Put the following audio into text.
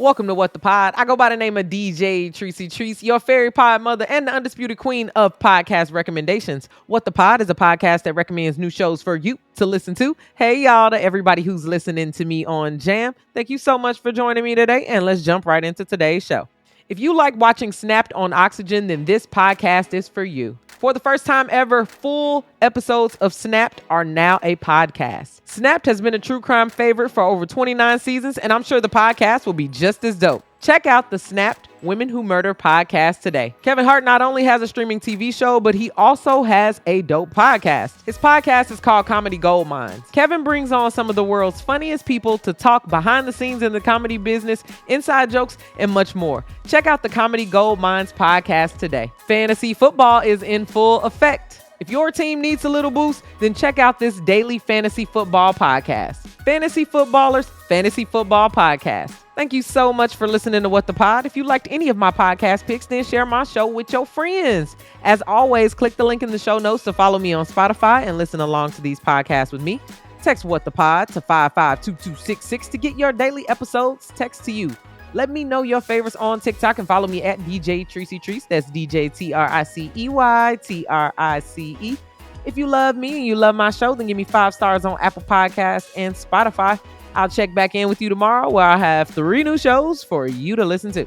Welcome to What the Pod. I go by the name of DJ Tracy Treese, your fairy pod mother and the undisputed queen of podcast recommendations. What the Pod is a podcast that recommends new shows for you to listen to. Hey, y'all, to everybody who's listening to me on Jam. Thank you so much for joining me today, and let's jump right into today's show. If you like watching Snapped on Oxygen, then this podcast is for you. For the first time ever, full episodes of Snapped are now a podcast. Snapped has been a true crime favorite for over 29 seasons, and I'm sure the podcast will be just as dope. Check out the Snapped Women Who Murder podcast today. Kevin Hart not only has a streaming TV show, but he also has a dope podcast. His podcast is called Comedy Gold Mines. Kevin brings on some of the world's funniest people to talk behind the scenes in the comedy business, inside jokes, and much more. Check out the Comedy Gold Mines podcast today. Fantasy football is in full effect. If your team needs a little boost, then check out this daily fantasy football podcast. Fantasy Footballers, Fantasy Football Podcast. Thank you so much for listening to What the Pod. If you liked any of my podcast picks, then share my show with your friends. As always, click the link in the show notes to follow me on Spotify and listen along to these podcasts with me. Text What the Pod to 552266 to get your daily episodes text to you. Let me know your favorites on TikTok and follow me at DJ Tracy Treese. That's DJ TRICEY. If you love me and you love my show, then give me 5 stars on Apple Podcasts and Spotify. I'll check back in with you tomorrow where I have 3 new shows for you to listen to.